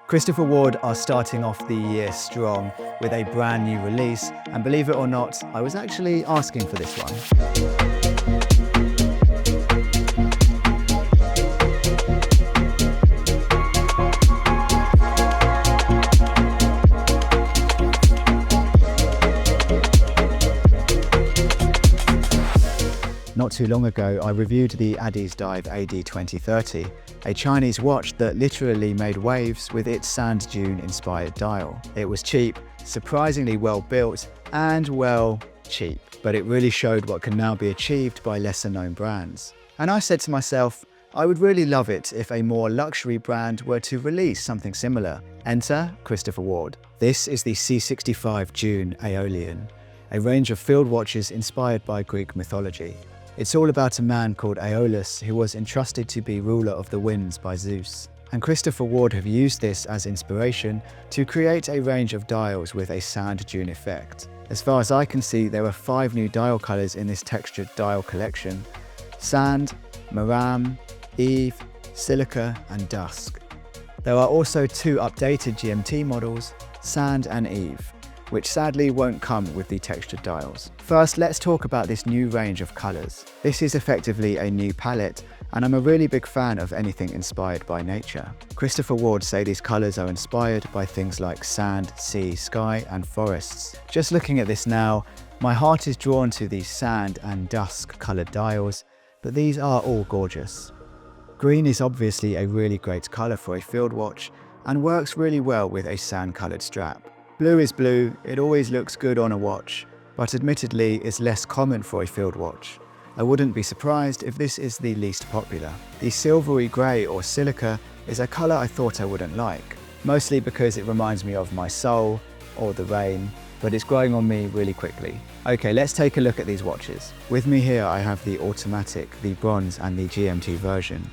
Christopher Ward are starting off the year strong with a brand new release, and believe it or not, I was actually asking for this one. Not too long ago, I reviewed the Addiesdive AD2030, a Chinese watch that literally made waves with its sand dune inspired dial. It was cheap, surprisingly well built, and well, cheap. But it really showed what can now be achieved by lesser known brands. And I said to myself, I would really love it if a more luxury brand were to release something similar. Enter Christopher Ward. This is the C65 Dune Aeolian, a range of field watches inspired by Greek mythology. It's all about a man called Aeolus who was entrusted to be ruler of the winds by Zeus. And Christopher Ward have used this as inspiration to create a range of dials with a sand dune effect. As far as I can see, there are 5 new dial colours in this textured dial collection: sand, maram, eve, silica and dusk. There are also 2 updated GMT models, sand and eve, which sadly won't come with the textured dials. First, let's talk about this new range of colours. This is effectively a new palette, and I'm a really big fan of anything inspired by nature. Christopher Ward say these colours are inspired by things like sand, sea, sky and forests. Just looking at this now, my heart is drawn to these sand and dusk coloured dials, but these are all gorgeous. Green is obviously a really great colour for a field watch and works really well with a sand coloured strap. Blue is blue, it always looks good on a watch, but admittedly is less common for a field watch. I wouldn't be surprised if this is the least popular. The silvery grey or silica is a colour I thought I wouldn't like, mostly because it reminds me of my soul or the rain, but it's growing on me really quickly. Okay, let's take a look at these watches. With me here I have the automatic, the bronze and the GMT version.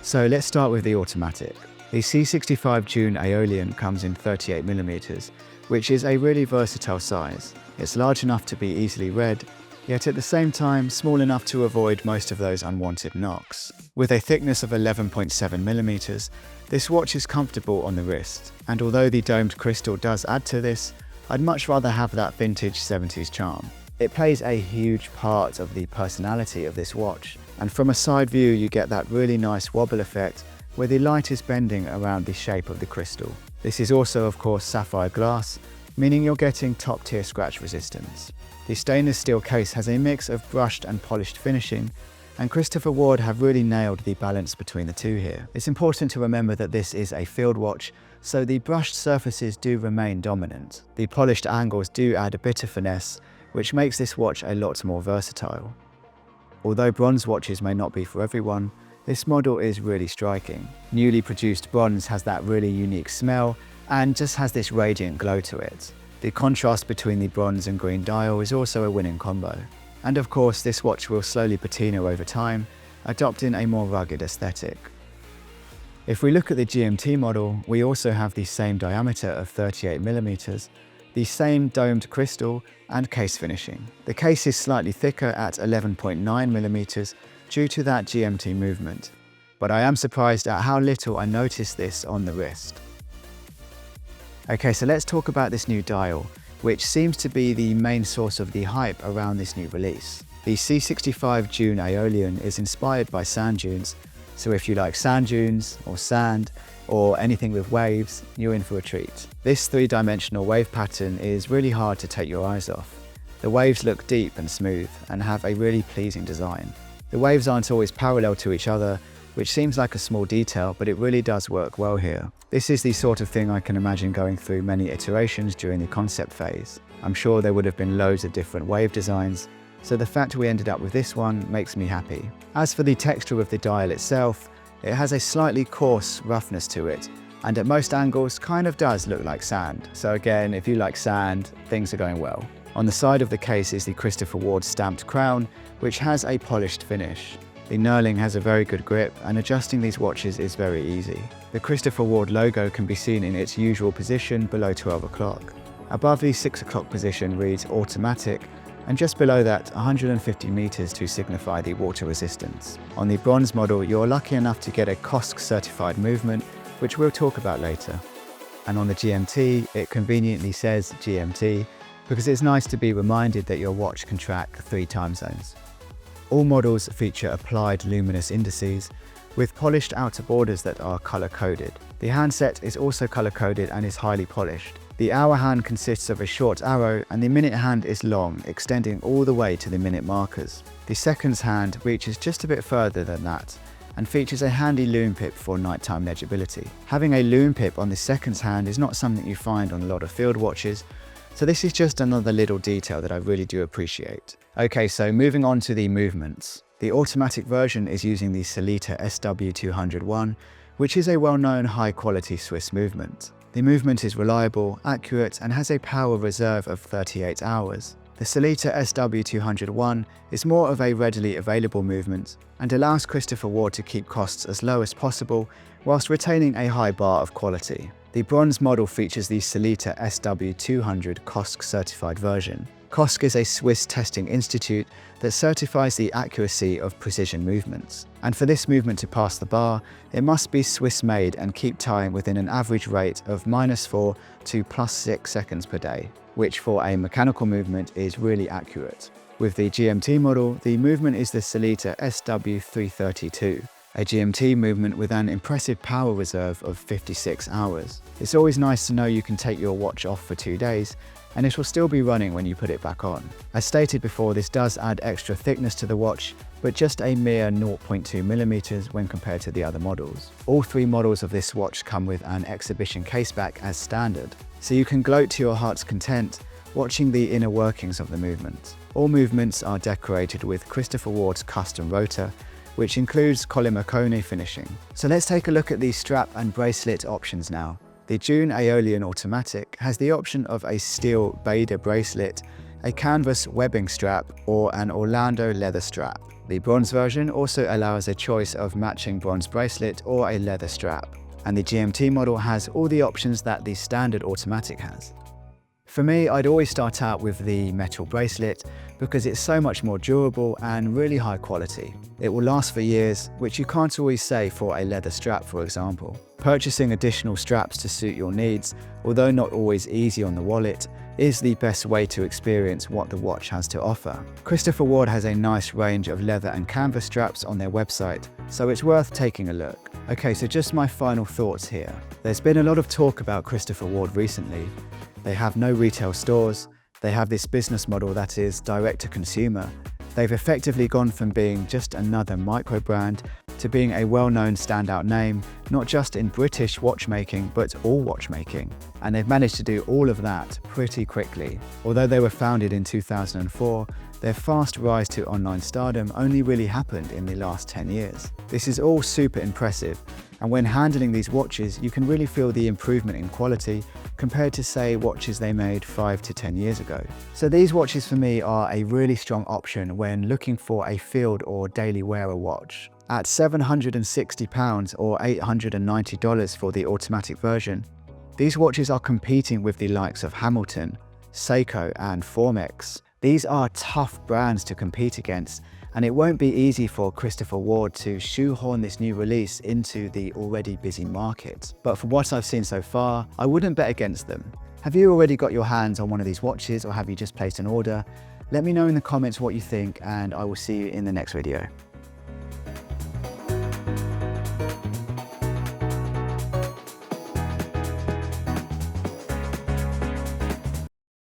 So let's start with the automatic. The C65 Dune Aeolian comes in 38mm, which is a really versatile size. It's large enough to be easily read, yet at the same time small enough to avoid most of those unwanted knocks. With a thickness of 11.7mm, this watch is comfortable on the wrist, and although the domed crystal does add to this, I'd much rather have that vintage 70s charm. It plays a huge part of the personality of this watch, and from a side view you get that really nice wobble effect where the light is bending around the shape of the crystal. This is also of course sapphire glass, meaning you're getting top tier scratch resistance. The stainless steel case has a mix of brushed and polished finishing, and Christopher Ward have really nailed the balance between the two here. It's important to remember that this is a field watch, so the brushed surfaces do remain dominant. The polished angles do add a bit of finesse, which makes this watch a lot more versatile. Although bronze watches may not be for everyone, this model is really striking. Newly produced bronze has that really unique smell and just has this radiant glow to it. The contrast between the bronze and green dial is also a winning combo. And of course, this watch will slowly patina over time, adopting a more rugged aesthetic. If we look at the GMT model, we also have the same diameter of 38mm, the same domed crystal and case finishing. The case is slightly thicker at 11.9mm due to that GMT movement, but I am surprised at how little I noticed this on the wrist. Okay, so let's talk about this new dial, which seems to be the main source of the hype around this new release. The C65 Dune Aeolian is inspired by sand dunes, so if you like sand dunes or sand or anything with waves, you're in for a treat. This 3-dimensional wave pattern is really hard to take your eyes off. The waves look deep and smooth and have a really pleasing design. The waves aren't always parallel to each other, which seems like a small detail, but it really does work well here. This is the sort of thing I can imagine going through many iterations during the concept phase. I'm sure there would have been loads of different wave designs, so the fact we ended up with this one makes me happy. As for the texture of the dial itself, it has a slightly coarse roughness to it, and at most angles kind of does look like sand. So again, if you like sand, things are going well. On the side of the case is the Christopher Ward stamped crown, which has a polished finish. The knurling has a very good grip, and adjusting these watches is very easy. The Christopher Ward logo can be seen in its usual position below 12 o'clock. Above the 6 o'clock position reads automatic, and just below that 150 meters to signify the water resistance. On the bronze model, you're lucky enough to get a COSC certified movement, which we'll talk about later. And on the GMT, it conveniently says GMT because it's nice to be reminded that your watch can track 3 time zones. All models feature applied luminous indices with polished outer borders that are color-coded. The handset is also color-coded and is highly polished. The hour hand consists of a short arrow and the minute hand is long, extending all the way to the minute markers. The seconds hand reaches just a bit further than that and features a handy lume pip for nighttime legibility. Having a lume pip on the seconds hand is not something you find on a lot of field watches, so this is just another little detail that I really do appreciate. Okay, so moving on to the movements. The automatic version is using the Sellita SW201, which is a well-known high-quality Swiss movement. The movement is reliable, accurate, and has a power reserve of 38 hours. The Sellita SW201 is more of a readily available movement and allows Christopher Ward to keep costs as low as possible whilst retaining a high bar of quality. The bronze model features the Sellita SW200 COSC certified version. COSC is a Swiss testing institute that certifies the accuracy of precision movements. And for this movement to pass the bar, it must be Swiss made and keep time within an average rate of -4 to +6 seconds per day, which for a mechanical movement is really accurate. With the GMT model, the movement is the Sellita SW332, a GMT movement with an impressive power reserve of 56 hours. It's always nice to know you can take your watch off for 2 days and it will still be running when you put it back on. As stated before, this does add extra thickness to the watch, but just a mere 0.2 millimeters when compared to the other models. All 3 models of this watch come with an exhibition caseback as standard, so you can gloat to your heart's content watching the inner workings of the movement. All movements are decorated with Christopher Ward's custom rotor, which includes Colin McConey finishing. So let's take a look at the strap and bracelet options now. The Dune Aeolian Automatic has the option of a steel Bader bracelet, a canvas webbing strap, or an Orlando leather strap. The bronze version also allows a choice of matching bronze bracelet or a leather strap. And the GMT model has all the options that the standard automatic has. For me, I'd always start out with the metal bracelet because it's so much more durable and really high quality. It will last for years, which you can't always say for a leather strap, for example. Purchasing additional straps to suit your needs, although not always easy on the wallet, is the best way to experience what the watch has to offer. Christopher Ward has a nice range of leather and canvas straps on their website, so it's worth taking a look. Okay, so just my final thoughts here. There's been a lot of talk about Christopher Ward recently. They have no retail stores, they have this business model that is direct to consumer. They've effectively gone from being just another micro brand to being a well-known standout name, not just in British watchmaking, but all watchmaking. And they've managed to do all of that pretty quickly. Although they were founded in 2004, their fast rise to online stardom only really happened in the last 10 years. This is all super impressive, and when handling these watches, you can really feel the improvement in quality compared to, say, watches they made 5 to 10 years ago. So these watches for me are a really strong option when looking for a field or daily wearer watch. At £760 or $890 for the automatic version, these watches are competing with the likes of Hamilton, Seiko and Formex. These are tough brands to compete against, and it won't be easy for Christopher Ward to shoehorn this new release into the already busy market. But from what I've seen so far, I wouldn't bet against them. Have you already got your hands on one of these watches, or have you just placed an order? Let me know in the comments what you think, and I will see you in the next video.